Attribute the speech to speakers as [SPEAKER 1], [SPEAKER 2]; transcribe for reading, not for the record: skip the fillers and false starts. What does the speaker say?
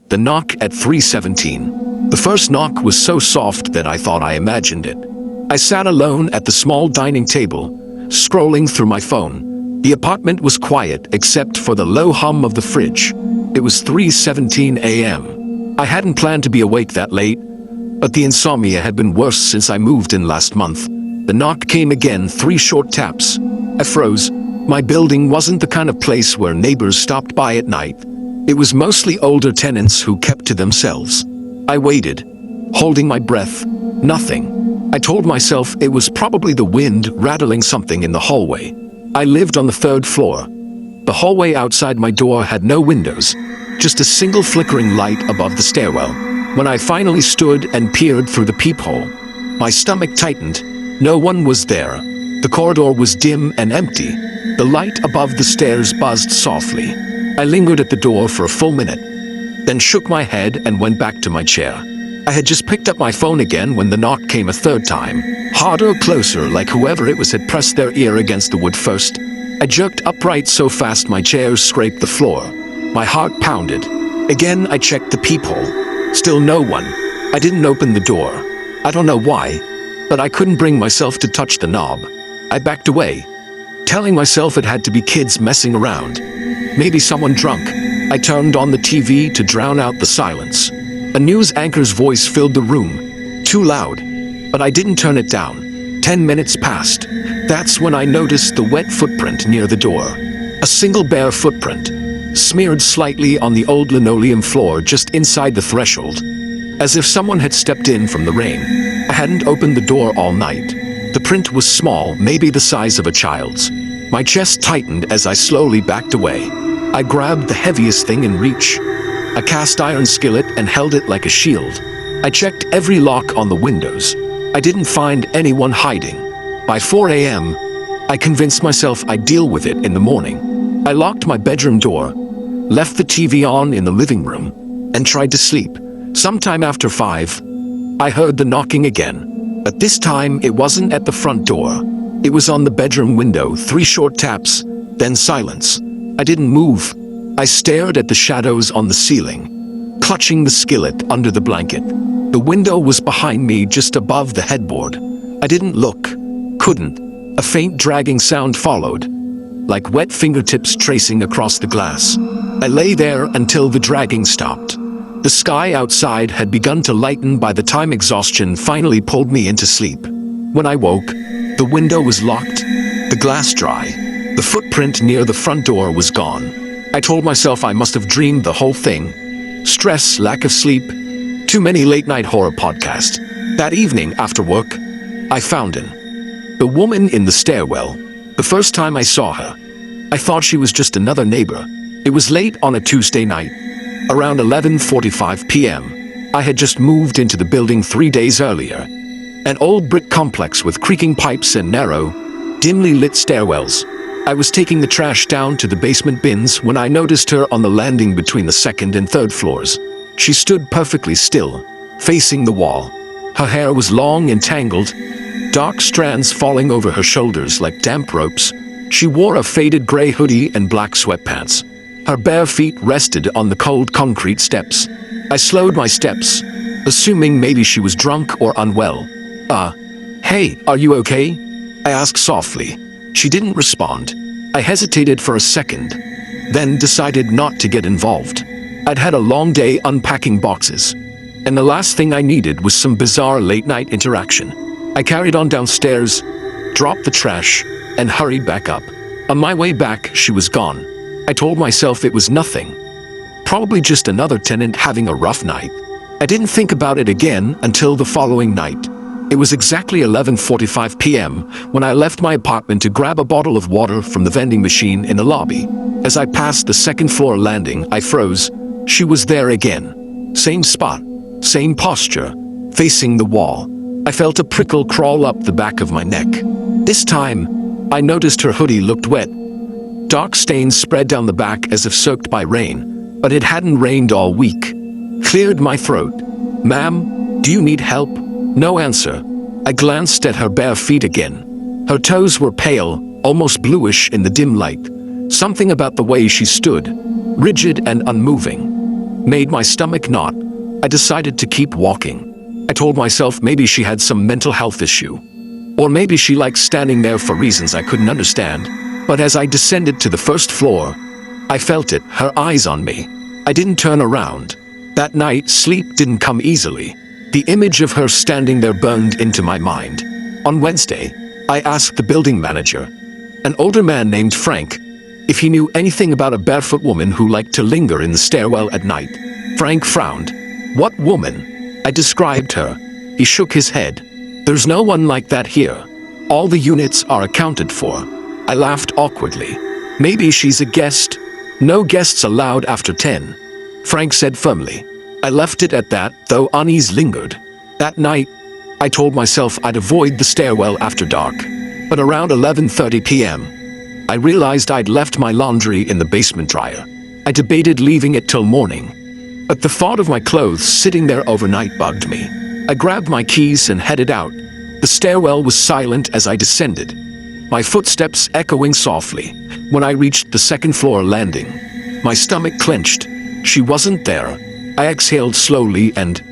[SPEAKER 1] The knock at 3:17. The first knock was so soft that I thought I imagined it. I sat alone at the small dining table, scrolling through my phone. The apartment was quiet except for the low hum of the fridge. It was 3:17 a.m. I hadn't planned to be awake that late, but the insomnia had been worse since I moved in last month. The knock came again, 3 short taps. I froze. My building wasn't the kind of place where neighbors stopped by at night. It was mostly older tenants who kept to themselves. I waited, holding my breath. Nothing. I told myself it was probably the wind rattling something in the hallway. I lived on the 3rd floor. The hallway outside my door had no windows, just a single flickering light above the stairwell. When I finally stood and peered through the peephole, my stomach tightened. No one was there. The corridor was dim and empty. The light above the stairs buzzed softly. I lingered at the door for a full minute, then shook my head and went back to my chair. I had just picked up my phone again when the knock came a 3rd time. Harder, closer, like whoever it was had pressed their ear against the wood first. I jerked upright so fast my chair scraped the floor. My heart pounded. Again, I checked the peephole. Still no one. I didn't open the door. I don't know why, but I couldn't bring myself to touch the knob. I backed away, telling myself it had to be kids messing around. Maybe someone drunk. I turned on the TV to drown out the silence. A news anchor's voice filled the room, too loud, but I didn't turn it down. 10 minutes passed. That's when I noticed the wet footprint near the door. A single bare footprint, smeared slightly on the old linoleum floor just inside the threshold, as if someone had stepped in from the rain. I hadn't opened the door all night. The print was small, maybe the size of a child's. My chest tightened as I slowly backed away. I grabbed the heaviest thing in reach, a cast iron skillet, and held it like a shield. I checked every lock on the windows. I didn't find anyone hiding. By 4 a.m., I convinced myself I'd deal with it in the morning. I locked my bedroom door, left the TV on in the living room, and tried to sleep. Sometime after 5, I heard the knocking again, but this time it wasn't at the front door. It was on the bedroom window, 3 short taps, then silence. I didn't move. I stared at the shadows on the ceiling, clutching the skillet under the blanket. The window was behind me, just above the headboard. I didn't look, couldn't. A faint dragging sound followed, like wet fingertips tracing across the glass. I lay there until the dragging stopped. The sky outside had begun to lighten by the time exhaustion finally pulled me into sleep. When I woke, the window was locked, the glass dry. The footprint near the front door was gone. I told myself I must have dreamed the whole thing. Stress, lack of sleep, too many late-night horror podcasts. That evening, after work, I found the woman in the stairwell. The first time I saw her, I thought she was just another neighbor. It was late on a Tuesday night, around 11:45 p.m. I had just moved into the building 3 days earlier. An old brick complex with creaking pipes and narrow, dimly lit stairwells. I was taking the trash down to the basement bins when I noticed her on the landing between the 2nd and 3rd floors. She stood perfectly still, facing the wall. Her hair was long and tangled, dark strands falling over her shoulders like damp ropes. She wore a faded gray hoodie and black sweatpants. Her bare feet rested on the cold concrete steps. I slowed my steps, assuming maybe she was drunk or unwell. Hey, are you okay? I asked softly. She didn't respond. I hesitated for a second, then decided not to get involved. I'd had a long day unpacking boxes, and the last thing I needed was some bizarre late-night interaction. I carried on downstairs, dropped the trash, and hurried back up. On my way back, she was gone. I told myself it was nothing. Probably just another tenant having a rough night. I didn't think about it again until the following night. It was exactly 11:45 p.m. when I left my apartment to grab a bottle of water from the vending machine in the lobby. As I passed the 2nd floor landing, I froze. She was there again. Same spot, same posture, facing the wall. I felt a prickle crawl up the back of my neck. This time, I noticed her hoodie looked wet. Dark stains spread down the back as if soaked by rain, but it hadn't rained all week. Cleared my throat. "Ma'am, do you need help?" No answer. I glanced at her bare feet again. Her toes were pale, almost bluish in the dim light. Something about the way she stood, rigid and unmoving, made my stomach knot. I decided to keep walking. I told myself maybe she had some mental health issue. Or maybe she liked standing there for reasons I couldn't understand. But as I descended to the first floor, I felt it, her eyes on me. I didn't turn around. That night, sleep didn't come easily. The image of her standing there burned into my mind. On Wednesday, I asked the building manager, an older man named Frank, if he knew anything about a barefoot woman who liked to linger in the stairwell at night. Frank frowned. What woman? I described her. He shook his head. There's no one like that here. All the units are accounted for. I laughed awkwardly. Maybe she's a guest. No guests allowed after 10. Frank said firmly. I left it at that, though unease lingered. That night, I told myself I'd avoid the stairwell after dark. But around 11:30 p.m., I realized I'd left my laundry in the basement dryer. I debated leaving it till morning. But the thought of my clothes sitting there overnight bugged me. I grabbed my keys and headed out. The stairwell was silent as I descended, my footsteps echoing softly. When I reached the second floor landing, my stomach clenched. She wasn't there. I exhaled slowly and